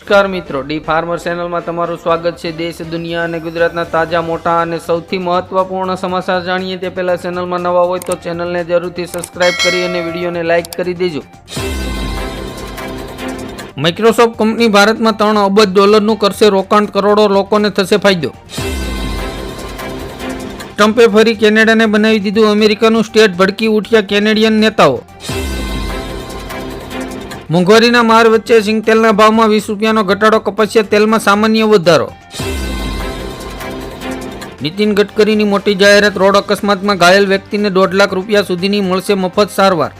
નમસ્કાર મિત્રો, D farmer ચેનલમાં તમારું સ્વાગત છે। દેશ, દુનિયા અને ગુજરાતના તાજા, મોટા અને સૌથી મહત્વપૂર્ણ સમાચાર જાણીએ તે પહેલા ચેનલમાં નવા હોય તો ચેનલને જરૂરથી સબસ્ક્રાઇબ કરી અને વિડીયોને લાઇક કરી દેજો। માઇક્રોસોફ્ટ કંપની ભારતમાં $3 અબજ કરશે રોકાણ, કરોડો લોકોને થશે ફાયદો। ટ્રમ્પે ફરી કેનેડાને બનાવી દીધું અમેરિકાનું સ્ટેટ, ભડકી ઉઠ્યા કેનેડિયન નેતાઓ। મોંઘવારીના માર વચ્ચે સિંગતેલના ભાવમાં ₹20નો ઘટાડો, કપાસિયા તેલમાં સામાન્ય વધારો। નીતિન ગડકરીની મોટી જાહેરાત, રોડ અકસ્માતમાં ઘાયલ વ્યક્તિને ₹1.5 લાખ સુધીની મળશે મફત સારવાર।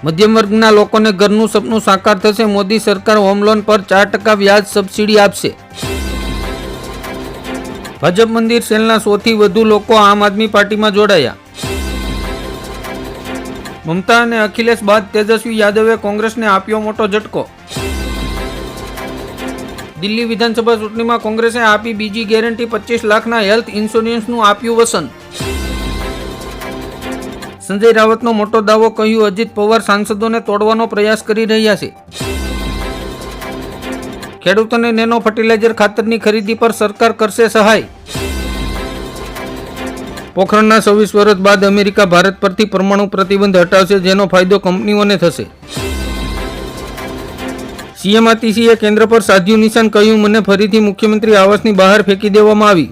મધ્યમ વર્ગના લોકોને ઘરનું સપનું સાકાર થશે, મોદી સરકાર હોમ લોન પર 4% વ્યાજ સબસિડી આપશે। ભાજપ મંદિર સેલના 100થી વધુ લોકો આમ આદમી પાર્ટીમાં જોડાયા। મમતા અને અખિલેશ બાદ તેજસ્વી યાદવે કોંગ્રેસને આપ્યો મોટો ઝટકો। દિલ્હી વિધાનસભા ચૂંટણીમાં કોંગ્રેસે આપી બીજી ગેરંટી, 25 લાખના હેલ્થ ઇન્સ્યોરન્સનું આપ્યું વસન। સંજય રાવતનો મોટો દાવો, કહ્યું અજીત પવાર સાંસદોને તોડવાનો પ્રયાસ કરી રહ્યા છે। ખેડૂતોને નેનો ફર્ટિલાઇઝર ખાતરની ખરીદી પર સરકાર કરશે સહાય। પોખરણના 26 વર્ષ બાદ અમેરિકા ભારત પરથી પરમાણુ પ્રતિબંધ હટાવશે, જેનો ફાયદો કંપનીઓને થશે। સીએમ આતિશીએ કેન્દ્ર પર સાધ્યું નિશાન, કહ્યું મને ફરીથી મુખ્યમંત્રી આવાસની બહાર ફેંકી દેવામાં આવી।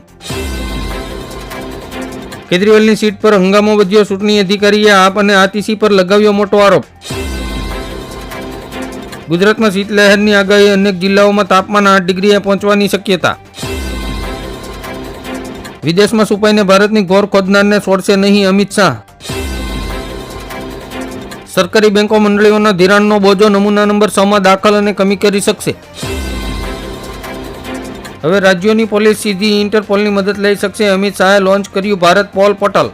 કેજરીવાલની સીટ પર હંગામો વધ્યો, ચૂંટણી અધિકારીએ આપ અને આતિશી પર લગાવ્યો મોટો આરોપ। ગુજરાતમાં શીતલહેરની આગાહી, અનેક જિલ્લાઓમાં તાપમાન 8 ડિગ્રીએ પહોંચવાની શક્યતા। વિદેશમાં છુપાઈને ભારતની ઘોર ખોદનારને છોડશે નહીં, અમિત શાહ। સરકારી બેંકો મંડળીઓના ધિરાણનો બોજો નમૂના નંબર 6માં દાખલ અને કમી કરી શકશે। હવે રાજ્યોની પોલીસ સીધી ઇન્ટરપોલની મદદ લઈ શકશે, અમિત શાહે લોન્ચ કર્યું ભારત પોલ પોર્ટલ।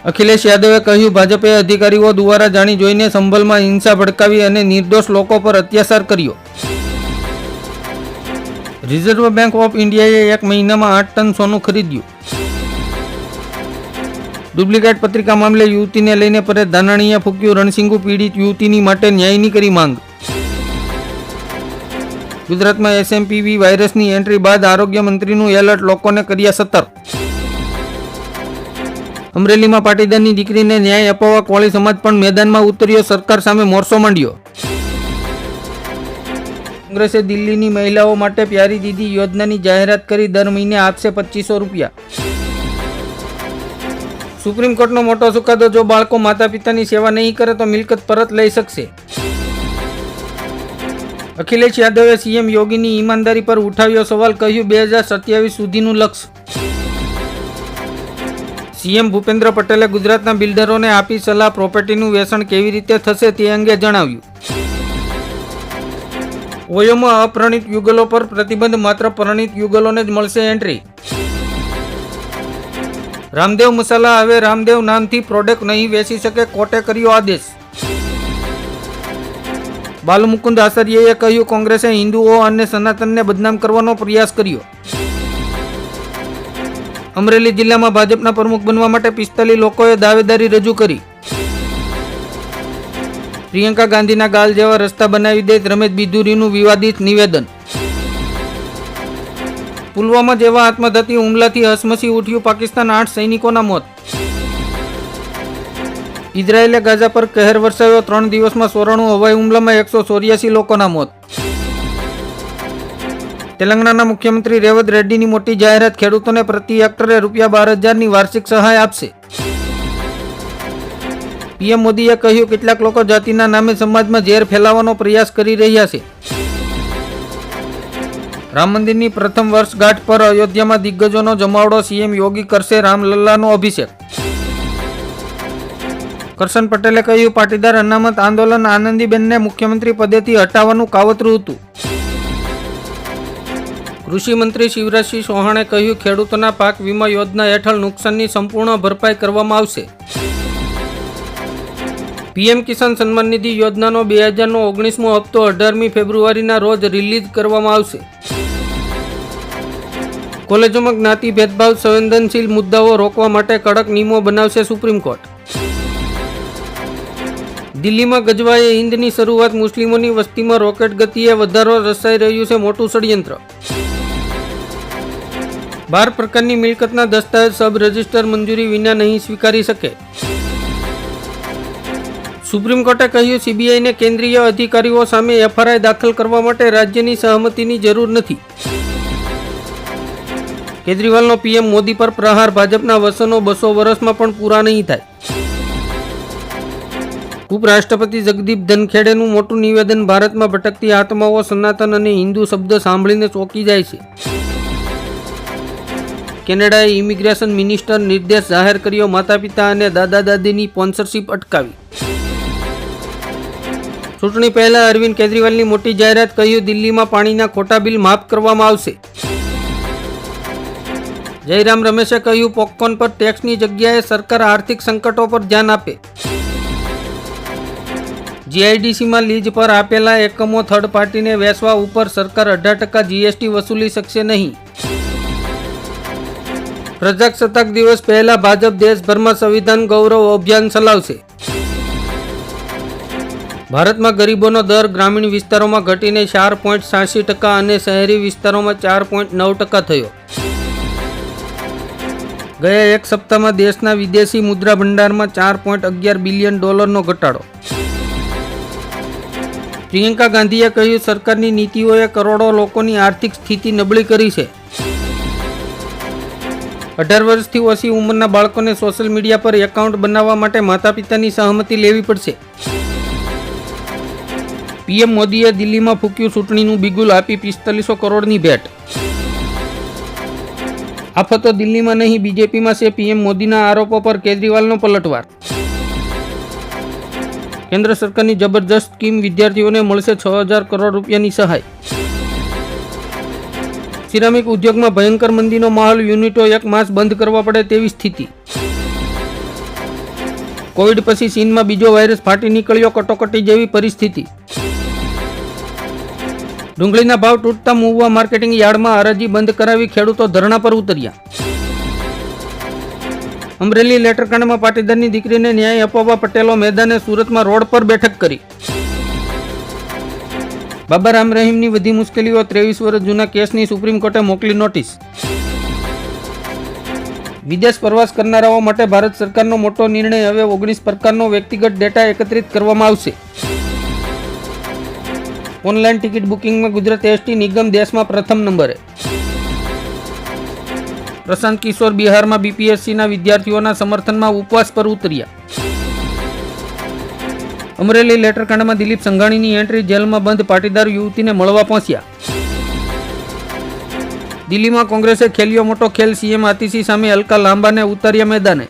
અખિલેશ યાદવે કહ્યું ભાજપે અધિકારીઓ દ્વારા જાણી જોઈને સંભલમાં હિંસા ભડકાવી અને નિર્દોષ લોકો પર અત્યાચાર કર્યો। રિઝર્વ બેંક ઓફ ઇન્ડિયાએ 1 મહિનામાં 8 ટન સોનું ખરીદ્યું। ડુપ્લિકેટ પત્રિકા મામલે યુવતીને લઈને પરેશ ધાનાણીએ ફૂંક્યું રણસિંગુ, પીડિત યુવતીની માટે ન્યાયની કરી માંગ। ગુજરાતમાં એસએમપીવી વાયરસની એન્ટ્રી બાદ આરોગ્ય મંત્રીનું એલર્ટ, લોકોને કર્યા સતર્ક। અમરેલીમાં પાટીદારની દીકરીને ન્યાય અપાવવા કોળી સમાજ પણ મેદાનમાં ઉતર્યો, સરકાર સામે મોરચો માંડ્યો। કોંગ્રેસે દિલ્હીની મહિલાઓ માટે પ્યારી દીદી યોજનાની જાહેરાત કરી, દર મહિને આપશે ₹2500। સુપ્રીમ કોર્ટનો મોટો ચુકાદો, જો બાળકો માતા પિતાની સેવા નહીં કરે તો મિલકત પરત લઈ શકશે। અખિલેશ યાદવે સીએમ યોગીની ઈમાનદારી પર ઉઠાવ્યો સવાલ, કહ્યું 2027 સુધીનું લક્ષ્ય। સીએમ ભૂપેન્દ્ર પટેલે ગુજરાતના બિલ્ડરોને આપી સલાહ, પ્રોપર્ટીનું વેચાણ કેવી રીતે થશે તે અંગે જણાવ્યું। ઓયોમાં અપ્રણિત યુગલો પર પ્રતિબંધ, માત્ર પ્રણિત યુગલોને જ મળશે એન્ટ્રી। રામદેવ મસાલા હવે રામદેવ નામથી પ્રોડક્ટ નહીં વેચી શકે, કોર્ટે કર્યો આદેશ। બાલમુકુંદ આચાર્યએ કહ્યું કોંગ્રેસે હિન્દુઓ અને સનાતનને બદનામ કરવાનો પ્રયાસ કર્યો। અમરેલી જિલ્લામાં ભાજપના પ્રમુખ બનવા માટે 45 લોકોએ દાવેદારી રજૂ કરી। પ્રિયંકા ગાંધીના ગાલ જેવા રસ્તા બનાવી દે, રમેશ બિધુરીનું વિવાદિત નિવેદન। પુલવામા જેવા આત્મઘાતી હુમલાથી હસમસી ઉઠ્યું પાકિસ્તાન, 8 સૈનિકોના મોત। ઇઝરાયેલે ગાઝા પર કહેર વરસાવ્યો, 3 દિવસમાં 94 હવાઈ હુમલામાં 184 લોકોના મોત। તેલંગાણાના મુખ્યમંત્રી રેવંત રેડ્ડીની મોટી જાહેરાત, ખેડૂતોને પ્રતિ હેક્ટરે ₹12,000ની વાર્ષિક સહાય આપશે। પીએમ મોદીએ કહ્યું કેટલાક લોકો જાતિના નામે સમાજમાં ઝેર ફેલાવવાનો પ્રયાસ કરી રહ્યા છે। રામ મંદિરની પ્રથમ વર્ષગાંઠ પર અયોધ્યામાં દિગ્ગજોનો જમાવડો, સીએમ યોગી કરશે રામલલ્લાનો અભિષેક। કરશન પટેલે કહ્યું પાટીદાર અનામત આંદોલન આનંદીબેનને મુખ્યમંત્રી પદેથી હટાવવાનું કાવતરું હતું। કૃષિ મંત્રી શિવરાજસિંહ ચૌહાણે કહ્યું ખેડૂતોના પાક વીમા યોજના હેઠળ નુકસાનની સંપૂર્ણ ભરપાઈ કરવામાં આવશે। પીએમ કિસાન સન્માન નિધિ યોજનાનો 2019મો હપ્તો 18મી ફેબ્રુઆરીના રોજ રિલીઝ કરવામાં આવશે। કોલેજોમાં જ્ઞાતિ ભેદભાવ સંવેદનશીલ મુદ્દાઓ રોકવા માટે કડક નિયમો બનાવશે સુપ્રીમ કોર્ટ। દિલ્હીમાં ગજવાએ હિંદની શરૂઆત, મુસ્લિમોની વસ્તીમાં રોકેટ ગતિએ વધારો, રચાઈ રહ્યું છે મોટું ષડયંત્ર. 12 પ્રકારની મિલકતના દસ્તાવેજ સબ રજિસ્ટર મંજૂરી વિના નહીં સ્વીકારી શકે. સુપ્રીમ કોર્ટે કહ્યું, સીબીઆઈને કેન્દ્રીય અધિકારીઓ સામે એફઆઈઆર દાખલ કરવા માટે રાજ્યની સહમતિની જરૂર નથી. કેજરીવાલનો પીએમ મોદી પર પ્રહાર, ભાજપના વસનો 200 વર્ષમાં પણ પૂરા નહીં થાય. ઉપરાષ્ટ્રપતિ જગદીપ ધનખેડેનું મોટું નિવેદન, ભારતમાં ભટકતી આત્માઓ સનાતન અને હિન્દુ શબ્દ સાંભળીને ચોંકી જાય છે. કેનેડાએ ઇમિગ્રેશન મિનિસ્ટર નિર્દેશ જાહેર કર્યો, માતા પિતા અને દાદા દાદીની સ્પોન્સરશિપ અટકાવી. ચૂંટણી પહેલા અરવિંદ કેજરીવાલની મોટી જાહેરાત, કહ્યું દિલ્હીમાં પાણીના ખોટા બિલ માફ કરવામાં આવશે. જયરામ રમેશે કહ્યું, પોપકોર્ન પર ટેક્સની જગ્યાએ સરકાર આર્થિક સંકટો પર ધ્યાન આપે. જીઆઈડીસીમાં લીઝ પર આપેલા એકમો થર્ડ પાર્ટીને વેચવા ઉપર સરકાર 18% જીએસટી વસૂલી શકશે નહીં. પ્રજાસત્તાક દિવસ પહેલા ભાજપ દેશભરમાં સંવિધાન ગૌરવ અભિયાન ચલાવશે. ભારતમાં ગરીબોનો દર ગ્રામીણ વિસ્તારોમાં ઘટીને 4.86% અને શહેરી વિસ્તારોમાં 4.9% થયો. ગયા એક સપ્તાહમાં દેશના વિદેશી મુદ્રા ભંડારમાં $4.11 બિલિયન ઘટાડો. પ્રિયંકા ગાંધીએ કહ્યું, સરકારની નીતિઓએ કરોડો લોકોની આર્થિક સ્થિતિ નબળી કરી છે. 18 વર્ષથી ઓછી ઉંમરના બાળકોને સોશિયલ મીડિયા પર એકાઉન્ટ બનાવવા માટે માતા પિતાની સહમતિ લેવી પડશે. પીએમ મોદીએ દિલ્હીમાં ફૂક્યું ચૂંટણીનું બિગુલ, આપી 4500 કરોડની ભેટ. આફતો દિલ્હીમાં નહીં, બીજેપીમાં છે. પીએમ મોદીના આરોપો પર કેજરીવાલનો પલટવાર. કેન્દ્ર સરકારની જબરજસ્ત સ્કીમ, વિદ્યાર્થીઓને મળશે 6000 કરોડ રૂપિયાની સહાય. સિરામિક ઉદ્યોગમાં ભયંકર મંદીનો માહોલ, યુનિટો 1 માસ બંધ કરવા પડે તેવી સ્થિતિ. કોવિડ પછી ચીનમાં બીજો વાયરસ ફાટી નીકળ્યો, કટોકટી જેવી પરિસ્થિતિ. ડુંગળીના ભાવ તૂટતા મહુવા માર્કેટિંગ યાર્ડમાં હરાજી બંધ કરાવી ખેડૂતો ધરણા પર ઉતર્યા. અમરેલી લેટરકાંડમાં પાટીદારની દીકરીને ન્યાય અપાવવા પટેલો મેદાને, સુરતમાં રોડ પર બેઠક કરી. બાબા રામ રહીમની વધી મુશ્કેલીઓ, 23 વર્ષ જૂના કેસની સુપ્રીમ કોર્ટે મોકલી નોટિસ. વિદેશ પ્રવાસ કરનારાઓ માટે ભારત સરકારનો મોટો નિર્ણય, હવે 19 પ્રકારનો વ્યક્તિગત ડેટા એકત્રિત કરવામાં આવશે. ઓનલાઈન ટિકિટ બુકિંગમાં ગુજરાત એસટી નિગમ દેશમાં પ્રથમ નંબરે. પ્રશાંત કિશોર બિહારમાં બીપીએસસીના વિદ્યાર્થીઓના સમર્થનમાં ઉપવાસ પર ઉતર્યા. અમરેલી લેટરકાંડમાં દિલીપ સંઘાણીની એન્ટ્રી, જેલમાં બંધ પાટીદાર યુવતીને મળવા પહોંચ્યા. દિલ્હીમાં કોંગ્રેસે ખેલ્યો મોટો ખેલ, સીએમ આતિશી સામે અલકા લાંબાને ઉતાર્યા મેદાને.